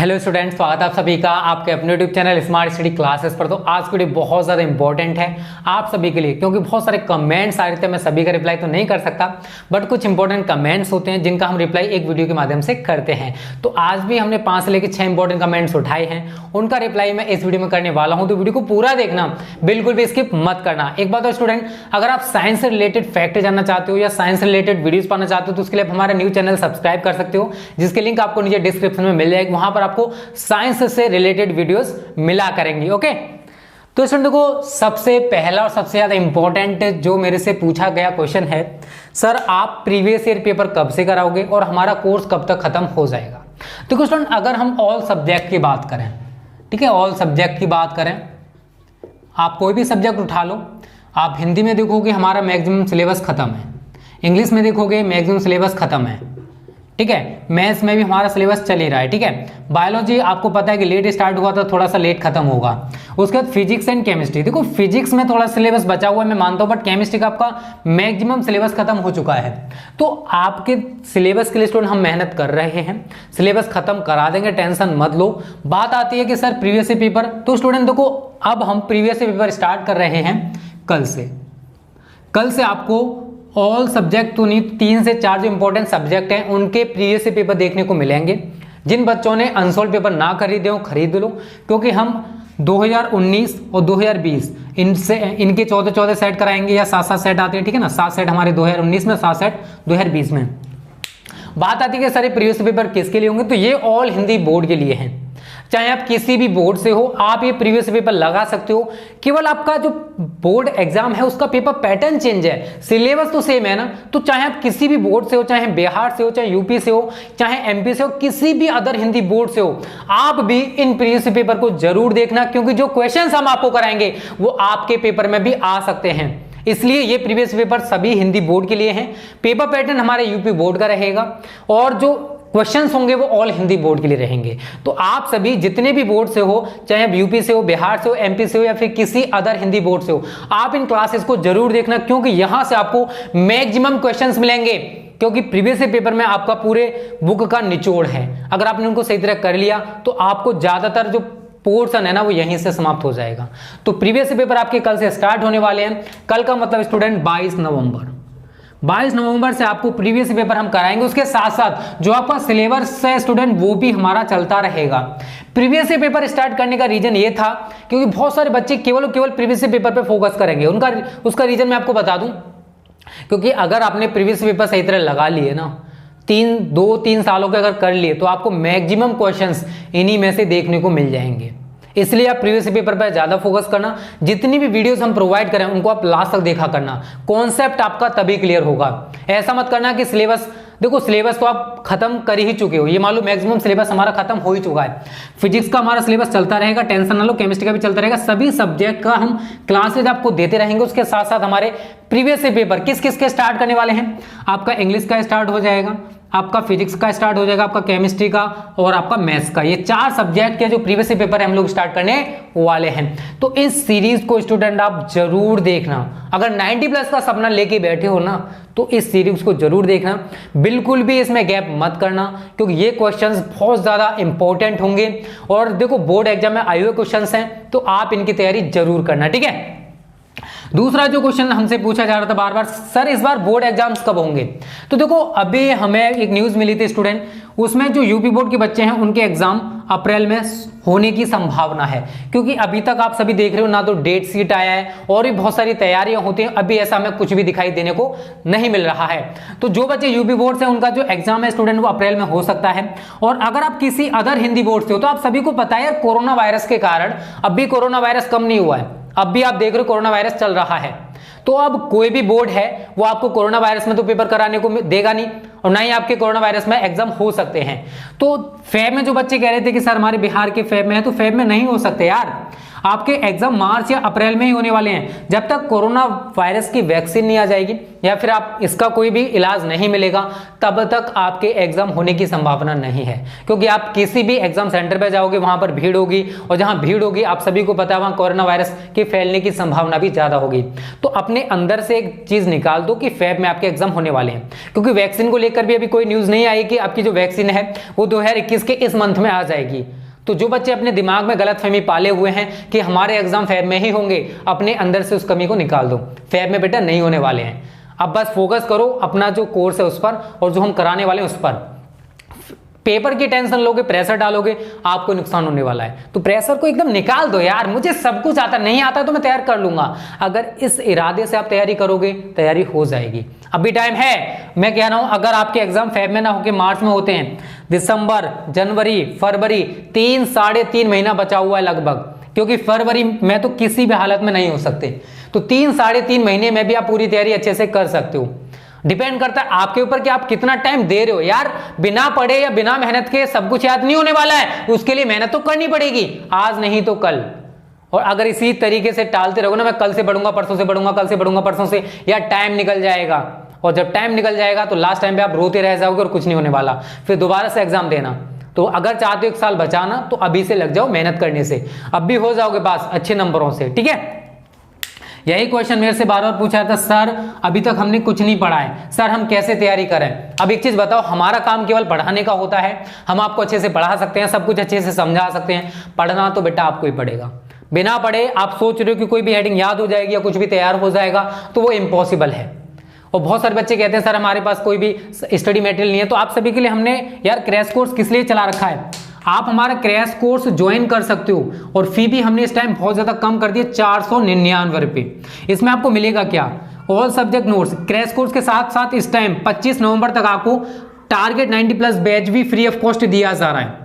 Hello students, स्वागत है आप सभी का आपके अपने YouTube channel smart study classes पर। तो आज की वीडियो बहुत ज़्यादा इंपॉर्टेंट है आप सभी के लिए, क्योंकि बहुत सारे कमेंट्स आ रहे थे। मैं सभी का रिप्लाई तो नहीं कर सकता, बट कुछ इंपॉर्टेंट कमेंट्स होते हैं जिनका हम रिप्लाई एक वीडियो के माध्यम से करते हैं। तो आज भी हमने 5 से लेकर 6 इंपॉर्टेंट कमेंट्स उठाए हैं, उनका रिप्लाई मैं इस वीडियो में करने वाला हूँ। तो वीडियो को पूरा देखना, बिल्कुल भी स्किप मत करना। एक बात और स्टूडेंट, अगर आप साइंस से रिलेटेड फैक्ट जानना चाहते हो या साइंस से रिलेटेड वीडियोस पाना चाहते हो तो उसके लिए हमारा न्यू चैनल सब्सक्राइब कर सकते हो, जिसके लिंक आपको नीचे डिस्क्रिप्शन में मिल जाएगी। वहां पर आपको साइंस से रिलेटेड वीडियोस मिला करेंगी। ओके, तो स्टूडेंट देखो, सबसे पहला और सबसे ज्यादा इंपॉर्टेंट जो मेरे से पूछा गया क्वेश्चन है, सर आप प्रीवियस ईयर पेपर कब से कराओगे और हमारा कोर्स कब तक खत्म हो जाएगा। तो स्टूडेंट अगर हम ऑल सब्जेक्ट की बात करें, ठीक है, ऑल सब्जेक्ट की बात करें, आप कोई भी सब्जेक्ट उठा लो। आप हिंदी में देखोगे हमारा मैक्सिमम सिलेबस खत्म है, इंग्लिश में देखोगे मैक्सिमम सिलेबस खत्म है, ठीक है, मैथ्स में भी हमारा सिलेबस चल ही रहा है, ठीक है। बायोलॉजी आपको पता है कि लेट स्टार्ट हुआ था, थोड़ा सा लेट खत्म होगा। उसके बाद फिजिक्स एंड केमिस्ट्री, देखो फिजिक्स में थोड़ा सिलेबस बचा हुआ है मैं मानता हूं, बट केमिस्ट्री का आपका मैक्सिमम सिलेबस खत्म हो चुका है। तो आपके सिलेबस के लिए स्टूडेंट हम मेहनत कर रहे हैं, सिलेबस खत्म करा देंगे, टेंशन मत लो। बात आती है कि सर प्रीवियस ईयर पेपर, तो स्टूडेंट देखो अब हम प्रीवियस ईयर पेपर स्टार्ट कर रहे हैं कल से आपको ऑल सब्जेक्ट तो नहीं, 3 से 4 जो इंपॉर्टेंट सब्जेक्ट हैं उनके प्रीवियस पेपर देखने को मिलेंगे। जिन बच्चों ने अनसोल्व पेपर ना खरीदे हो खरीद लो, क्योंकि हम 2019 और 2020 इनके 14 सेट कराएंगे, या 7 सेट आते हैं, ठीक है ना। 7 सेट हमारे 2019 में, 7 सेट 2020 में। बात आती है कि सारे प्रीवियस पेपर किसके लिए होंगे, तो ये ऑल हिंदी बोर्ड के लिए हैं। चाहे आप किसी भी बोर्ड से हो, आप ये प्रीवियस पेपर लगा सकते हो। केवल आपका जो बोर्ड एग्जाम है उसका पेपर पैटर्न चेंज है, सिलेबस तो सेम है ना। तो चाहे आप किसी भी बोर्ड से हो, चाहे बिहार से हो, चाहे यूपी से हो, चाहे एमपी से हो, किसी भी अदर हिंदी बोर्ड से हो, आप भी इन प्रीवियस पेपर को जरूर देखना, क्योंकि जो क्वेश्चन हम आपको कराएंगे वो आपके पेपर में भी आ सकते हैं। इसलिए ये प्रीवियस पेपर सभी हिंदी बोर्ड के लिए हैं। पेपर पैटर्न हमारे यूपी बोर्ड का रहेगा और जो क्वेश्चंस होंगे वो ऑल हिंदी बोर्ड के लिए रहेंगे। तो आप सभी जितने भी बोर्ड से हो, चाहे आप यूपी से हो, बिहार से हो, एमपी से हो, या फिर किसी अदर हिंदी बोर्ड से हो, आप इन क्लासेस को जरूर देखना, क्योंकि यहां से आपको मैक्सिमम क्वेश्चंस मिलेंगे। क्योंकि प्रीवियस पेपर में आपका पूरे बुक का निचोड़ है, अगर आपने उनको सही तरह कर लिया तो आपको ज्यादातर जो पोर्शन है ना वो यहीं से समाप्त हो जाएगा। तो प्रीवियस पेपर आपके कल से स्टार्ट होने वाले हैं। कल का मतलब स्टूडेंट 22 नवंबर से आपको प्रीवियस पेपर हम कराएंगे। उसके साथ साथ जो आपका सिलेबस है स्टूडेंट वो भी हमारा चलता रहेगा। प्रीवियस पेपर स्टार्ट करने का रीजन ये था क्योंकि बहुत सारे बच्चे केवल प्रीवियस पेपर पे फोकस करेंगे। उसका रीजन मैं आपको बता दूं, क्योंकि अगर आपने प्रीवियस पेपर सही तरह लगा लिए ना, 2-3 सालों के अगर कर लिए, तो आपको मैक्सिमम क्वेश्चंस इन्हीं में से देखने को मिल जाएंगे। इसलिए आप प्रीवियस पेपर पर ज्यादा फोकस करना। जितनी भी वीडियोस हम प्रोवाइड करें उनको आप लास्ट तक देखा करना, कॉन्सेप्ट आपका तभी क्लियर होगा। ऐसा मत करना कि सिलेबस, देखो सिलेबस तो आप खत्म कर ही चुके हो, ये मान लो मैक्सिमम सिलेबस हमारा खत्म हो ही चुका है। फिजिक्स का हमारा सिलेबस चलता रहेगा, टेंशन ना लो, केमिस्ट्री का भी चलता रहेगा, सभी सब्जेक्ट का हम क्लासेज आपको देते रहेंगे। उसके साथ साथ हमारे प्रीवियस पेपर किस किस के स्टार्ट करने वाले हैं, आपका इंग्लिश का स्टार्ट हो जाएगा, आपका फिजिक्स का स्टार्ट हो जाएगा, आपका केमिस्ट्री का और आपका मैथ्स का। ये 4 सब्जेक्ट के जो प्रीवियस पेपर है हम लोग स्टार्ट करने वाले हैं। तो इस सीरीज को स्टूडेंट आप जरूर देखना। अगर 90+ का सपना लेके बैठे हो ना, तो इस सीरीज को जरूर देखना, बिल्कुल भी इसमें गैप मत करना, क्योंकि ये क्वेश्चंस बहुत ज्यादा इंपॉर्टेंट होंगे। और देखो बोर्ड एग्जाम में आए हुए क्वेश्चंस हैं, तो आप इनकी तैयारी जरूर करना, ठीक है। दूसरा जो क्वेश्चन हमसे पूछा जा रहा था बार बार, सर इस बार बोर्ड एग्जाम्स कब होंगे। तो देखो अभी हमें एक न्यूज मिली थी स्टूडेंट, उसमें जो यूपी बोर्ड के बच्चे हैं उनके एग्जाम अप्रैल में होने की संभावना है। क्योंकि अभी तक आप सभी देख रहे हो ना, तो डेट शीट आया है और भी बहुत सारी तैयारियां होती हैं, अभी ऐसा हमें कुछ भी दिखाई देने को नहीं मिल रहा है। तो जो बच्चे यूपी बोर्ड से, उनका जो एग्जाम है स्टूडेंट वो अप्रैल में हो सकता है। और अगर आप किसी अदर हिंदी बोर्ड से हो, तो आप सभी को पता है कोरोना वायरस के कारण अभी कोरोना वायरस कम नहीं हुआ है, अब भी आप देख रहे हो कोरोना वायरस चल रहा है। तो अब कोई भी बोर्ड है वो आपको कोरोना वायरस में तो पेपर कराने को देगा नहीं, और ना ही आपके कोरोना वायरस में एग्जाम हो सकते हैं। तो फैब में जो बच्चे कह रहे थे कि सर हमारे बिहार के फैब में है, तो फैब में नहीं हो सकते यार। आपके एग्जाम मार्च या अप्रैल में ही होने वाले हैं। जब तक कोरोना वायरस की वैक्सीन नहीं आ जाएगी या फिर आप इसका कोई भी इलाज नहीं मिलेगा, तब तक आपके एग्जाम होने की संभावना नहीं है। क्योंकि आप किसी भी एग्जाम सेंटर पे जाओगे, वहां पर भीड़ होगी, और जहां भीड़ होगी आप सभी को पता है वहां कोरोना वायरस के फैलने की संभावना भी ज्यादा होगी। तो अपने अंदर से एक चीज निकाल दो कि फेब में आपके एग्जाम होने वाले हैं। क्योंकि वैक्सीन को लेकर भी अभी कोई न्यूज नहीं आई कि आपकी जो वैक्सीन है वो 2021 के इस मंथ में आ जाएगी। तो जो बच्चे अपने दिमाग में गलतफहमी पाले हुए हैं कि हमारे एग्जाम फेब में ही होंगे, अपने अंदर से उस कमी को निकाल दो। फेब में बेटा नहीं होने वाले हैं। अब बस फोकस करो अपना जो कोर्स है उस पर, और जो हम कराने वाले हैं उस पर। पेपर की टेंशन लोगे, प्रेशर डालोगे, आपको नुकसान होने वाला है। तो प्रेशर को एकदम निकाल दो यार, मुझे सब कुछ आता, नहीं आता तो मैं तैयार कर लूंगा। अगर इस इरादे से आप तैयारी करोगे, तैयारी हो जाएगी। अभी टाइम है। मैं कह रहा हूं अगर आपके एग्जाम फेब में ना होकर मार्च में होते हैं, दिसंबर, जनवरी, फरवरी, 3-3.5 महीना बचा हुआ है लगभग। क्योंकि फरवरी में तो किसी भी हालत में नहीं हो सकते, तो 3-3.5 महीने में भी आप पूरी तैयारी अच्छे से कर सकते हो। डिपेंड करता है आपके ऊपर कि आप कितना टाइम दे रहे हो। यार बिना पढ़े या बिना मेहनत के सब कुछ याद नहीं होने वाला है, उसके लिए मेहनत तो करनी पड़ेगी, आज नहीं तो कल। और अगर इसी तरीके से टालते रहोगे ना, मैं कल से पढ़ूंगा, परसों से पढ़ूंगा, कल से पढ़ूंगा, परसों से, यार टाइम निकल जाएगा। और जब टाइम निकल जाएगा तो लास्ट टाइम पे आप रोते रह जाओगे और कुछ नहीं होने वाला, फिर दोबारा से एग्जाम देना। तो अगर चाहते हो 1 साल बचाना तो अभी से लग जाओ मेहनत करने से, अब भी हो जाओगे पास अच्छे नंबरों से, ठीक है। यही क्वेश्चन मेरे से बार बार पूछा था, सर अभी तक हमने कुछ नहीं पढ़ा है, सर हम कैसे तैयारी करें। अब एक चीज बताओ, हमारा काम केवल पढ़ाने का होता है, हम आपको अच्छे से पढ़ा सकते हैं, सब कुछ अच्छे से समझा सकते हैं। पढ़ना तो बेटा आपको ही पड़ेगा। बिना पढ़े आप सोच रहे हो कि कोई भी हेडिंग याद हो जाएगी या कुछ भी तैयार हो जाएगा, तो वो इम्पॉसिबल है। और बहुत सारे बच्चे कहते हैं सर हमारे पास कोई भी स्टडी मटेरियल नहीं है। तो आप सभी के लिए हमने यार क्रैश कोर्स किस लिए चला रखा है, आप हमारा क्रैश कोर्स ज्वाइन कर सकते हो। और फी भी हमने इस टाइम बहुत ज्यादा कम कर दी है, 499 रुपये। इसमें आपको मिलेगा क्या, all subject notes. Crash course के साथ साथ इस टाइम 25 नवंबर तक आपको टारगेट 90+ बैच भी फ्री ऑफ कॉस्ट दिया जा रहा है।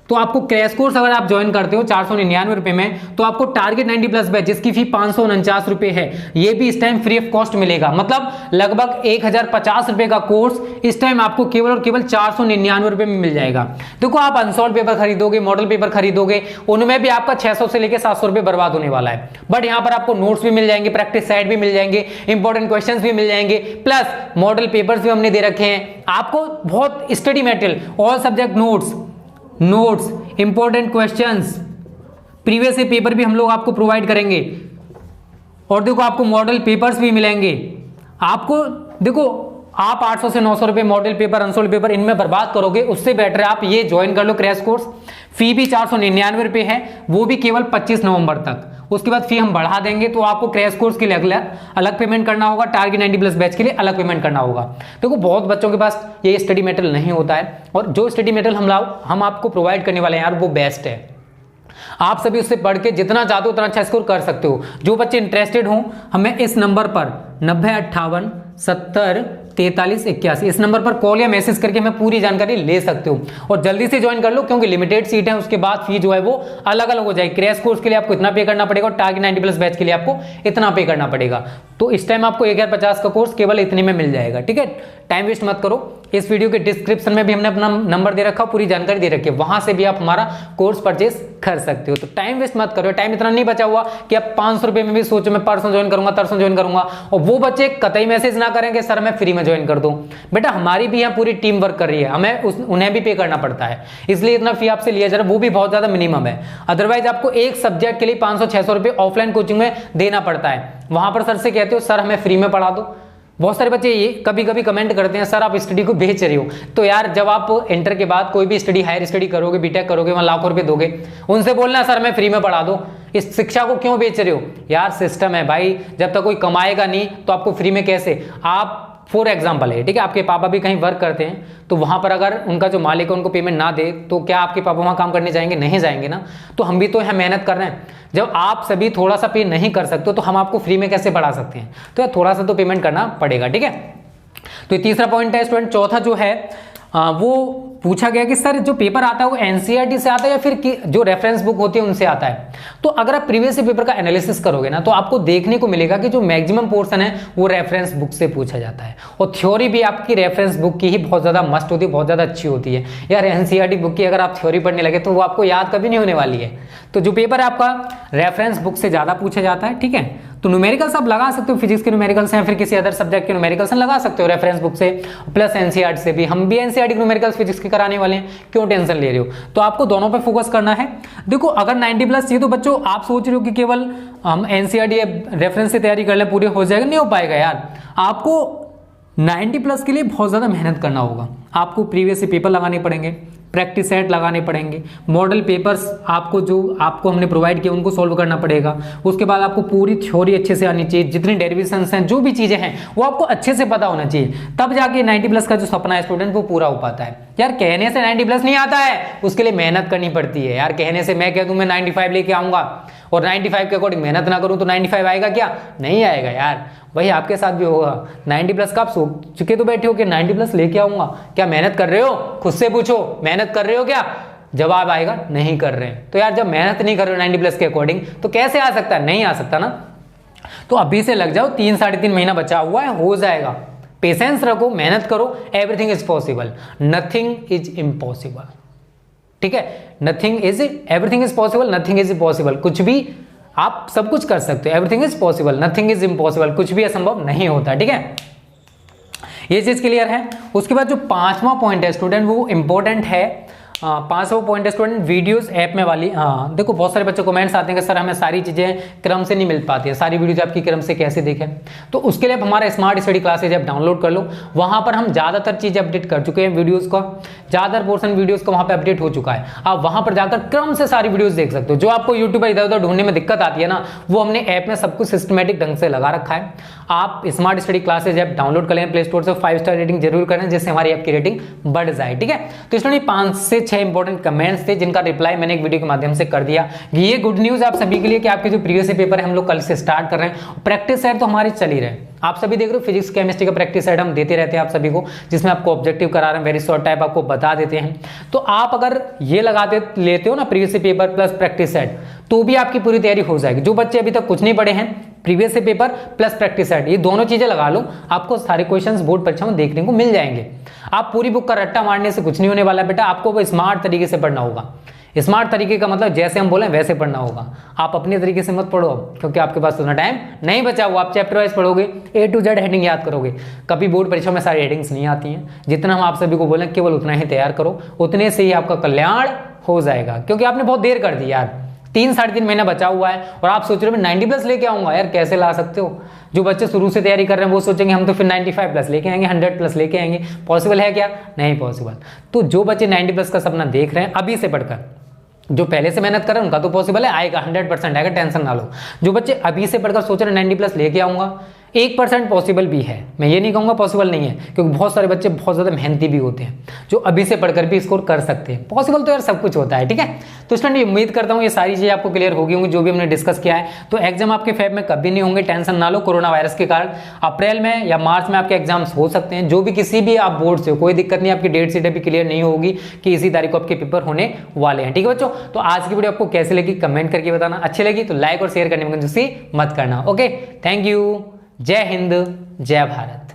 तो आपको क्रैश कोर्स अगर आप ज्वाइन करते हो 499 रुपए में, तो आपको टारगेट 90+ बैच जिसकी फी 549 रुपए है, ये भी इस टाइम फ्री ऑफ कॉस्ट मिलेगा। मतलब लगभग 1050 रुपए का कोर्स इस टाइम आपको केवल और केवल 499 रुपए में मिल जाएगा। देखो आप अनसॉल्व पेपर खरीदोगे, मॉडल पेपर खरीदोगे, उनमें भी आपका 600 से लेकर 700 रुपए बर्बाद होने वाला है। बट यहाँ पर आपको नोट्स भी मिल जाएंगे, प्रैक्टिस सेट भी मिल जाएंगे, इंपॉर्टेंट क्वेश्चंस भी मिल जाएंगे, प्लस मॉडल पेपर्स भी हमने दे रखे हैं आपको। बहुत study material, all subject notes, important questions, previous paper भी हम लोग आपको प्रोवाइड करेंगे। और देखो आपको मॉडल पेपर्स भी मिलेंगे। आपको देखो आप 800 से 900 रुपए मॉडल पेपर, अनसोल्ड पेपर इनमें बर्बाद करोगे, उससे बेटर है आप ये ज्वाइन कर लो क्रैश कोर्स। फी भी 499 रुपए है, वो भी केवल 25 नवंबर तक। उसके बाद फी हम बढ़ा देंगे, तो आपको क्रैश कोर्स के लिए अलग पेमेंट करना होगा, टारगेट 90+ बैच के लिए अलग पेमेंट करना होगा। देखो बहुत बच्चों के पास ये स्टडी मटेरियल नहीं होता है, और जो स्टडी मटेरियल हम आपको प्रोवाइड करने वाले हैं यार वो बेस्ट है। आप सभी उससे पढ़ के जितना चाहते हो उतना अच्छा स्कोर कर सकते हो। जो बच्चे इंटरेस्टेड हो, हमें इस नंबर पर 9058 70 43 81 इस नंबर पर कॉल या मैसेज करके हमें पूरी जानकारी ले सकते हो। और जल्दी से ज्वाइन कर लो, क्योंकि लिमिटेड सीट है, उसके बाद फी जो है वो अलग अलग हो जाएगी। क्रैश कोर्स के लिए आपको इतना पे करना पड़ेगा और टारगेट 90+ बैच के लिए आपको इतना पे करना पड़ेगा। तो इस टाइम आपको 1050 का कोर्स केवल इतने में मिल जाएगा, ठीक है। टाइम वेस्ट मत करो। इस वीडियो के डिस्क्रिप्शन में भी हमने अपना नंबर दे रखा, पूरी जानकारी दे रखी है, वहां से भी आप हमारा कोर्स परचेस कर सकते हो। तो टाइम वेस्ट मत करो। टाइम इतना नहीं बचा हुआ कि आप 500 रुपए में भी सोचो मैं परसों ज्वाइन करूंगा, तरसों ज्वाइन करूंगा, और वो बच्चे कतई मैसेज ना करेंगे सर मैं फ्री में ज्वाइन कर दूं। बेटा हमारी भी यहाँ पूरी टीम वर्क कर रही है, हमें उन्हें भी पे करना पड़ता है, इसलिए इतना फी आपसे लिया जा रहा है, वो भी बहुत ज्यादा मिनिमम है। अदरवाइज आपको एक सब्जेक्ट के लिए 500-600 रुपए ऑफलाइन कोचिंग में देना पड़ता है। वहां पर सर से कहते हो सर हमें फ्री में पढ़ा दो। बहुत सारे बच्चे ये कभी कभी कमेंट करते हैं सर आप स्टडी को बेच रहे हो। तो यार जब आप इंटर के बाद कोई भी स्टडी, हायर स्टडी करोगे, बीटेक करोगे, वहां लाखों रुपए दोगे, उनसे बोलना सर मैं फ्री में पढ़ा दो, इस शिक्षा को क्यों बेच रहे हो। यार सिस्टम है भाई, जब तक कोई कमाएगा नहीं तो आपको फ्री में कैसे। आप फॉर एग्जाम्पल है, ठीक है, आपके पापा भी कहीं वर्क करते हैं, तो वहां पर अगर उनका जो मालिक है उनको पेमेंट ना दे तो क्या आपके पापा वहां काम करने जाएंगे? नहीं जाएंगे ना। तो हम भी तो यहाँ मेहनत कर रहे हैं। जब आप सभी थोड़ा सा पे नहीं कर सकते तो हम आपको फ्री में कैसे पढ़ा सकते हैं। तो यार थोड़ा सा तो पेमेंट करना पड़ेगा, ठीक है। तो ये तीसरा पॉइंट है स्टूडेंट। चौथा जो है वो पूछा गया कि सर जो पेपर आता है वो एनसीईआरटी से आता है या फिर जो रेफरेंस बुक होती है उनसे आता है। तो अगर आप प्रीवियस पेपर का एनालिसिस करोगे ना तो आपको देखने को मिलेगा कि जो मैक्सिमम पोर्शन है वो रेफरेंस बुक से पूछा जाता है, और थ्योरी भी आपकी रेफरेंस बुक की ही बहुत ज्यादा मस्ट होती है, बहुत ज्यादा अच्छी होती है। यार एनसीईआरटी बुक की अगर आप थ्योरी पढ़ने लगे तो वो आपको याद कभी नहीं होने वाली है। तो जो पेपर है आपका रेफरेंस बुक से ज्यादा पूछा जाता है, ठीक है। तो न्यूमेरिकल्स आप लगा सकते हो, फिजिक्स के न्यूमेरिकल्स हैं, फिर किसी अदर सब्जेक्ट के न्यूमेरिकल्स लगा सकते हो रेफरेंस बुक से, प्लस एनसीईआरटी से भी। हम भी एनसीईआरटी न्यूमेरिकल्स फिजिक्स के कराने वाले हैं, क्यों टेंशन ले रहे हो। तो आपको दोनों पे फोकस करना है। देखो अगर 90 प्लस चाहिए तो बच्चों आप सोच रहे हो कि केवल हम एनसीईआरटी रेफरेंस से तैयारी कर ले पूरे हो जाएगा, नहीं हो पाएगा यार। आपको 90 प्लस के लिए बहुत ज़्यादा मेहनत करना होगा। आपको प्रीवियस से पेपर लगाने पड़ेंगे, प्रैक्टिस सेट लगाने पड़ेंगे, मॉडल पेपर्स आपको जो आपको हमने प्रोवाइड किया उनको सॉल्व करना पड़ेगा। उसके बाद आपको पूरी थ्योरी अच्छे से आनी चाहिए, जितनी डेरिवेशंस हैं जो भी चीज़ें हैं वो आपको अच्छे से पता होना चाहिए, तब जाके 90 प्लस का जो सपना है स्टूडेंट वो पूरा हो पाता है। यार कहने से 90 प्लस नहीं आता है, उसके लिए मेहनत करनी पड़ती है। यार कहने से मैं कह दूं मैं 95 लेके आऊंगा और 95 के अकॉर्डिंग मेहनत ना करूं तो 95 आएगा क्या? नहीं आएगा यार। वही आपके साथ भी होगा। 90 प्लस का आप सोच चुके तो बैठे हो कि 90 प्लस लेके आऊंगा, क्या मेहनत कर रहे हो? खुद से पूछो मेहनत कर रहे हो क्या? जवाब आएगा नहीं कर रहे हैं। तो यार जब मेहनत नहीं कर रहे हो 90 प्लस के अकॉर्डिंग तो कैसे आ सकता है? नहीं आ सकता ना। तो अभी से लग जाओ, 3 साढ़े 3 महीना बचा हुआ है, हो जाएगा। पेशेंस रखो, मेहनत करो, everything is possible, nothing is impossible. ठीक है, nothing is everything is possible, nothing is impossible. कुछ भी आप सब कुछ कर सकते हो, everything is possible, nothing is impossible. कुछ भी असंभव नहीं होता। ठीक है, ये चीज क्लियर है। उसके बाद जो 5वां पॉइंट है स्टूडेंट वो इंपॉर्टेंट है। 5वां पॉइंट है स्टूडेंट वीडियोस ऐप में वाली। देखो बहुत सारे बच्चे कमेंट्स आते हैं कि सर हमें सारी चीजें क्रम से नहीं मिल पाती है, सारी वीडियोज आपकी क्रम से कैसे देखें। तो उसके लिए आप हमारा smart study classes app download कर लो। वहां पर हम ज्यादातर चीजें अपडेट कर चुके हैं, वीडियोज का ज्यादातर पोर्शन वीडियोज का वहां पर अपडेट हो चुका है। आप वहां पर जाकर क्रम से सारी वीडियोज देख सकते हो। जो आपको यूट्यूब पर इधर उधर ढूंढने में दिक्कत आती है ना, वो हमने ऐप में सब कुछ सिस्टमेटिक ढंग से लगा रखा है। आप smart study classes app download कर लें प्ले स्टोर से, 5 स्टार रेटिंग जरूर करें जिससे हमारी ऐप की रेटिंग बढ़ जाए। ठीक है, तो इसमें 5 से 6 इंपॉर्टेंट कमेंट्स थे जिनका रिप्लाई मैंने एक वीडियो के माध्यम से कर दिया। ये गुड न्यूज आप सभी के लिए कि आपके जो प्रीवियस पेपर है हम लोग कल से स्टार्ट कर रहे हैं। प्रैक्टिस सेट तो हमारी चल ही रहे। आप सभी देख रहे हो फिजिक्स केमिस्ट्री का प्रैक्टिस सेट हम देते रहते हैं आप सभी को, जिसमें आपको ऑब्जेक्टिव करा रहे हैं, वेरी शॉर्ट टाइप आपको बता देते हैं। तो आप अगर ये लगाते लेते हो ना previous paper plus practice set, तो भी आपकी पूरी तैयारी हो जाएगी। जो बच्चे अभी तक कुछ नहीं पढ़े हैं, प्रीवियस से पेपर प्लस प्रैक्टिस सेट ये दोनों चीजें लगा लो, आपको सारे क्वेश्चंस बोर्ड परीक्षा में देखने को मिल जाएंगे। आप पूरी बुक का रट्टा मारने से कुछ नहीं होने वाला बेटा, आपको वो स्मार्ट तरीके से पढ़ना होगा। स्मार्ट तरीके का मतलब जैसे हम बोले वैसे पढ़ना होगा। आप अपने तरीके से मत पढ़ो क्योंकि आपके पास उतना टाइम नहीं बचा हुआ। आप चैप्टर वाइज पढ़ोगे, A to Z हेडिंग याद करोगे। कभी बोर्ड परीक्षा में सारी हेडिंग्स नहीं आती हैं। जितना हम आप सभी को बोलें केवल उतना ही तैयार करो, उतने से ही आपका कल्याण हो जाएगा। क्योंकि आपने बहुत देर कर दी यार, 3 साढ़े 3 महीना बचा हुआ है और आप सोच रहे हो मैं 90 प्लस लेके आऊंगा। यार कैसे ला सकते हो? जो बच्चे शुरू से तैयारी कर रहे हैं वो सोचेंगे हम तो फिर 95 प्लस लेके आएंगे, 100 प्लस लेके आएंगे। पॉसिबल है क्या? नहीं पॉसिबल। तो जो बच्चे 90 प्लस का सपना देख रहे हैं अभी से पढ़कर, जो पहले से मेहनत कर रहे हैं उनका तो पॉसिबल है, आएगा 100% आएगा, टेंशन ना लो। जो बच्चे अभी से पढ़कर सोच रहे हैं 90 प्लस लेके आऊंगा, 1% पॉसिबल भी है। मैं ये नहीं कहूंगा पॉसिबल नहीं है, क्योंकि बहुत सारे बच्चे बहुत ज्यादा मेहनती भी होते हैं जो अभी से पढ़कर भी स्कोर कर सकते हैं। पॉसिबल तो यार सब कुछ होता है। ठीक है, तो स्टूडेंट उम्मीद करता हूँ ये सारी चीजें आपको क्लियर होगी होंगी जो भी हमने डिस्कस किया है। तो एग्जाम आपके फेब में कभी नहीं होंगे, टेंशन ना लो। कोरोना वायरस के कारण अप्रैल में या मार्च में आपके एग्जाम्स हो सकते हैं। जो भी किसी भी आप बोर्ड से हो कोई दिक्कत नहीं, आपकी डेट शीट अभी क्लियर नहीं होगी कि इसी तारीख को आपके पेपर होने वाले हैं। ठीक है बच्चों, तो आज की वीडियो आपको कैसी लगी कमेंट करके बताना। अच्छी लगी तो लाइक और शेयर करने में कंजूसी मत करना। Okay, thank you. जय हिंद, जय भारत।